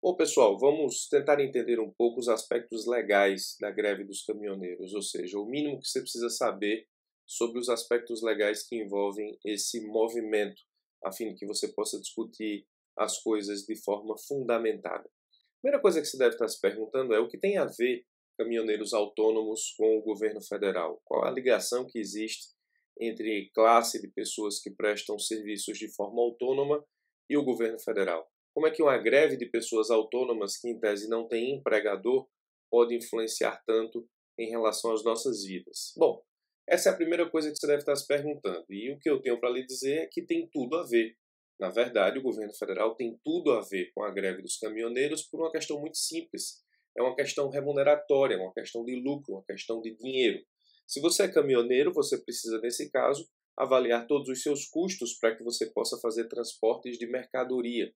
Bom, pessoal, vamos tentar entender um pouco os aspectos legais da greve dos caminhoneiros, ou seja, o mínimo que você precisa saber sobre os aspectos legais que envolvem esse movimento, a fim de que você possa discutir as coisas de forma fundamentada. A primeira coisa que você deve estar se perguntando é o que tem a ver caminhoneiros autônomos com o governo federal? Qual a ligação que existe entre classe de pessoas que prestam serviços de forma autônoma e o governo federal? Como é que uma greve de pessoas autônomas que, em tese, não tem empregador, pode influenciar tanto em relação às nossas vidas? Bom, essa é a primeira coisa que você deve estar se perguntando. E o que eu tenho para lhe dizer é que tem tudo a ver. Na verdade, o governo federal tem tudo a ver com a greve dos caminhoneiros por uma questão muito simples. É uma questão remuneratória, uma questão de lucro, uma questão de dinheiro. Se você é caminhoneiro, você precisa, nesse caso, avaliar todos os seus custos para que você possa fazer transportes de mercadoria.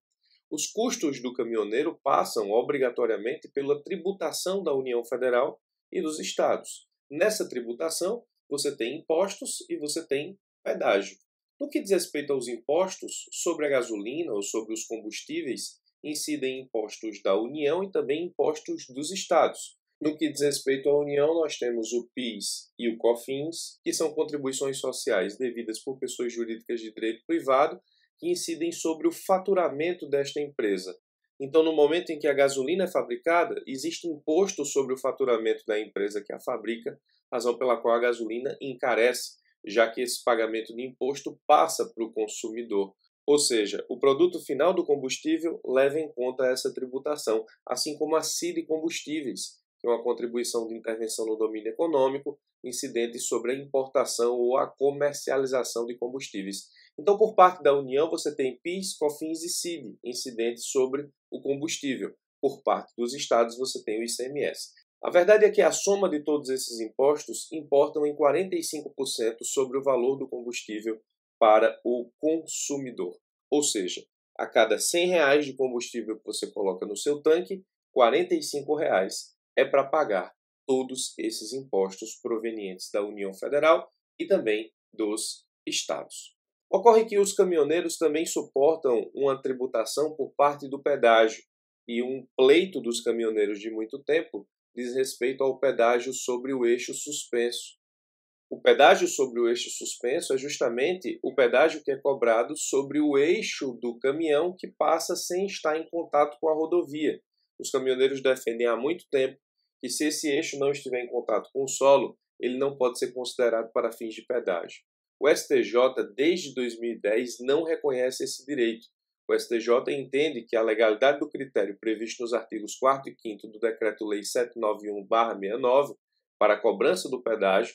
Os custos do caminhoneiro passam obrigatoriamente pela tributação da União Federal e dos estados. Nessa tributação, você tem impostos e você tem pedágio. No que diz respeito aos impostos, sobre a gasolina ou sobre os combustíveis, incidem impostos da União e também impostos dos estados. No que diz respeito à União, nós temos o PIS e o COFINS, que são contribuições sociais devidas por pessoas jurídicas de direito privado, que incidem sobre o faturamento desta empresa. Então, no momento em que a gasolina é fabricada, existe imposto sobre o faturamento da empresa que a fabrica, razão pela qual a gasolina encarece, já que esse pagamento de imposto passa para o consumidor. Ou seja, o produto final do combustível leva em conta essa tributação, assim como a CID Combustíveis, que é uma contribuição de intervenção no domínio econômico incidente sobre a importação ou a comercialização de combustíveis. Então, por parte da União, você tem PIS, COFINS e CID, incidentes sobre o combustível. Por parte dos estados, você tem o ICMS. A verdade é que a soma de todos esses impostos importam em 45% sobre o valor do combustível para o consumidor. Ou seja, a cada R$ 100 de combustível que você coloca no seu tanque, R$ 45 é para pagar todos esses impostos provenientes da União Federal e também dos estados. Ocorre que os caminhoneiros também suportam uma tributação por parte do pedágio, e um pleito dos caminhoneiros de muito tempo diz respeito ao pedágio sobre o eixo suspenso. O pedágio sobre o eixo suspenso é justamente o pedágio que é cobrado sobre o eixo do caminhão que passa sem estar em contato com a rodovia. Os caminhoneiros defendem há muito tempo que, se esse eixo não estiver em contato com o solo, ele não pode ser considerado para fins de pedágio. O STJ, desde 2010, não reconhece esse direito. O STJ entende que a legalidade do critério previsto nos artigos 4º e 5º do Decreto-Lei 791/69 para a cobrança do pedágio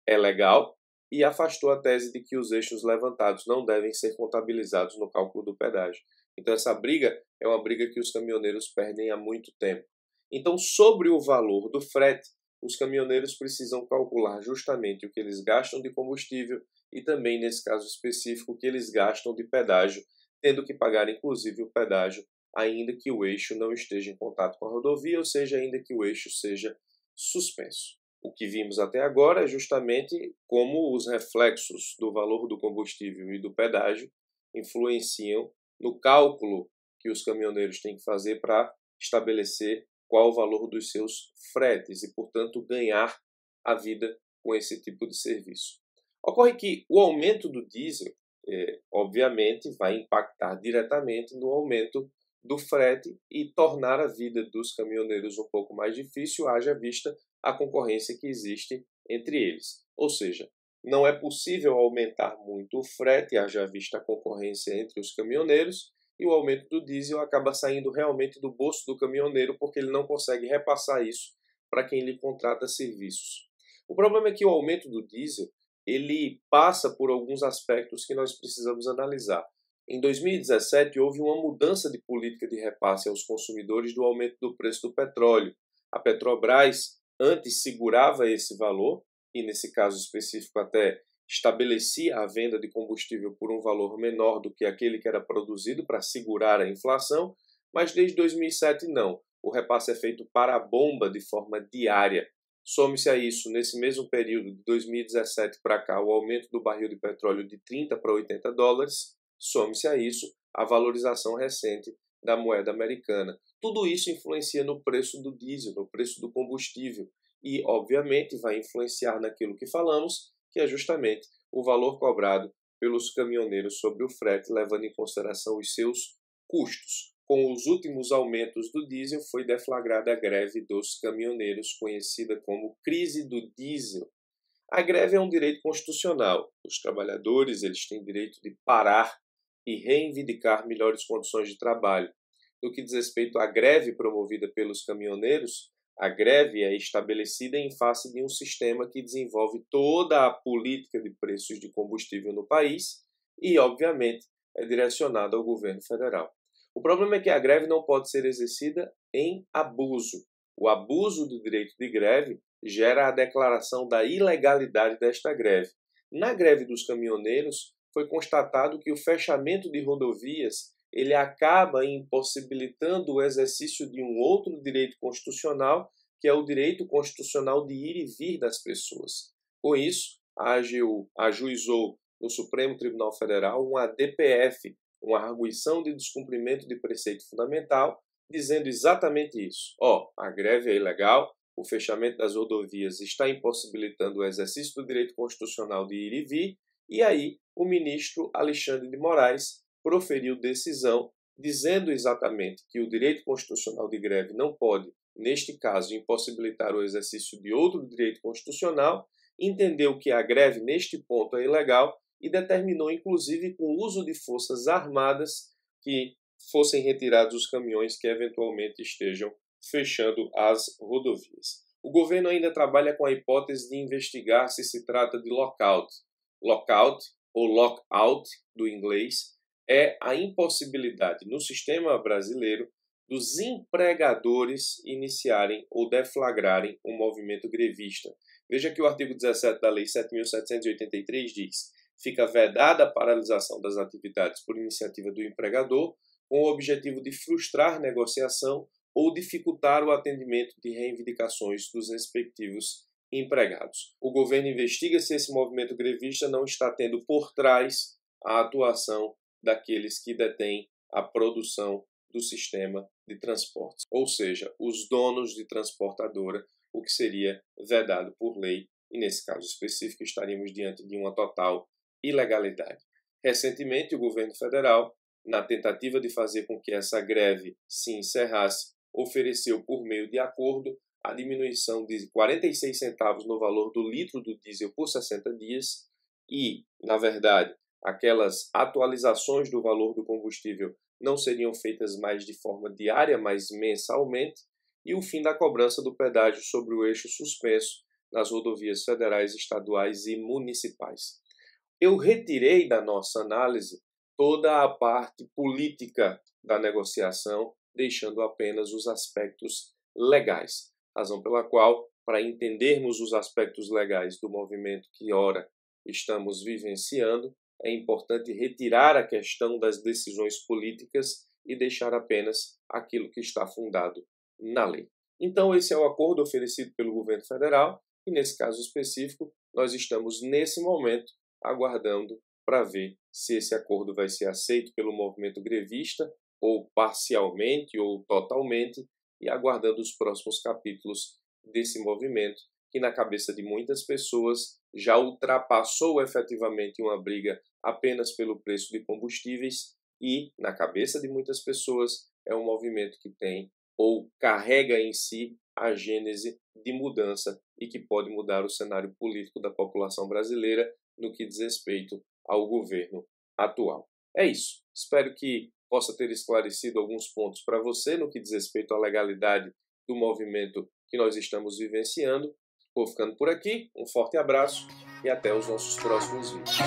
é legal e afastou a tese de que os eixos levantados não devem ser contabilizados no cálculo do pedágio. Então, essa briga é uma briga que os caminhoneiros perdem há muito tempo. Então, sobre o valor do frete, os caminhoneiros precisam calcular justamente o que eles gastam de combustível e também, nesse caso específico, o que eles gastam de pedágio, tendo que pagar inclusive o pedágio, ainda que o eixo não esteja em contato com a rodovia, ou seja, ainda que o eixo seja suspenso. O que vimos até agora é justamente como os reflexos do valor do combustível e do pedágio influenciam no cálculo que os caminhoneiros têm que fazer para estabelecer qual o valor dos seus fretes e, portanto, ganhar a vida com esse tipo de serviço. Ocorre que o aumento do diesel, obviamente, vai impactar diretamente no aumento do frete e tornar a vida dos caminhoneiros um pouco mais difícil, haja vista a concorrência que existe entre eles. Ou seja, não é possível aumentar muito o frete, haja vista a concorrência entre os caminhoneiros, e o aumento do diesel acaba saindo realmente do bolso do caminhoneiro porque ele não consegue repassar isso para quem lhe contrata serviços. O problema é que o aumento do diesel ele passa por alguns aspectos que nós precisamos analisar. Em 2017, houve uma mudança de política de repasse aos consumidores do aumento do preço do petróleo. A Petrobras antes segurava esse valor, e nesse caso específico até estabelecia a venda de combustível por um valor menor do que aquele que era produzido para segurar a inflação, mas desde 2007 não. O repasse é feito para a bomba de forma diária. Some-se a isso, nesse mesmo período de 2017 para cá, o aumento do barril de petróleo de 30 para 80 dólares, some-se a isso a valorização recente da moeda americana. Tudo isso influencia no preço do diesel, no preço do combustível e, obviamente, vai influenciar naquilo que falamos, que é justamente o valor cobrado pelos caminhoneiros sobre o frete, levando em consideração os seus custos. Com os últimos aumentos do diesel, foi deflagrada a greve dos caminhoneiros, conhecida como crise do diesel. A greve é um direito constitucional. Os trabalhadores eles têm direito de parar e reivindicar melhores condições de trabalho. No que diz respeito à greve promovida pelos caminhoneiros, a greve é estabelecida em face de um sistema que desenvolve toda a política de preços de combustível no país e, obviamente, é direcionada ao governo federal. O problema é que a greve não pode ser exercida em abuso. O abuso do direito de greve gera a declaração da ilegalidade desta greve. Na greve dos caminhoneiros, foi constatado que o fechamento de rodovias ele acaba impossibilitando o exercício de um outro direito constitucional, que é o direito constitucional de ir e vir das pessoas. Com isso, a AGU ajuizou no Supremo Tribunal Federal uma DPF, uma arguição de descumprimento de preceito fundamental, dizendo exatamente isso. A greve é ilegal, o fechamento das rodovias está impossibilitando o exercício do direito constitucional de ir e vir, e aí o ministro Alexandre de Moraes proferiu decisão dizendo exatamente que o direito constitucional de greve não pode, neste caso, impossibilitar o exercício de outro direito constitucional, entendeu que a greve neste ponto é ilegal e determinou, inclusive, com o uso de forças armadas que fossem retirados os caminhões que eventualmente estejam fechando as rodovias. O governo ainda trabalha com a hipótese de investigar se trata de lockout. Lockout, ou lockout, do inglês, é a impossibilidade no sistema brasileiro dos empregadores iniciarem ou deflagrarem um movimento grevista. Veja que o artigo 17 da Lei 7.783 diz: fica vedada a paralisação das atividades por iniciativa do empregador com o objetivo de frustrar negociação ou dificultar o atendimento de reivindicações dos respectivos empregados. O governo investiga se esse movimento grevista não está tendo por trás a atuação daqueles que detêm a produção do sistema de transportes, ou seja, os donos de transportadora, o que seria vedado por lei, e nesse caso específico estaríamos diante de uma total ilegalidade. Recentemente, o governo federal, na tentativa de fazer com que essa greve se encerrasse, ofereceu por meio de acordo a diminuição de 46 centavos no valor do litro do diesel por 60 dias e, na verdade, aquelas atualizações do valor do combustível não seriam feitas mais de forma diária, mas mensalmente, e o fim da cobrança do pedágio sobre o eixo suspenso nas rodovias federais, estaduais e municipais. Eu retirei da nossa análise toda a parte política da negociação, deixando apenas os aspectos legais, razão pela qual, para entendermos os aspectos legais do movimento que ora estamos vivenciando, é importante retirar a questão das decisões políticas e deixar apenas aquilo que está fundado na lei. Então, esse é o acordo oferecido pelo governo federal e, nesse caso específico, nós estamos, nesse momento, aguardando para ver se esse acordo vai ser aceito pelo movimento grevista, ou parcialmente ou totalmente, e aguardando os próximos capítulos desse movimento, que na cabeça de muitas pessoas já ultrapassou efetivamente uma briga apenas pelo preço de combustíveis e, na cabeça de muitas pessoas, é um movimento que tem ou carrega em si a gênese de mudança e que pode mudar o cenário político da população brasileira no que diz respeito ao governo atual. É isso. Espero que possa ter esclarecido alguns pontos para você no que diz respeito à legalidade do movimento que nós estamos vivenciando. Vou ficando por aqui, um forte abraço e até os nossos próximos vídeos.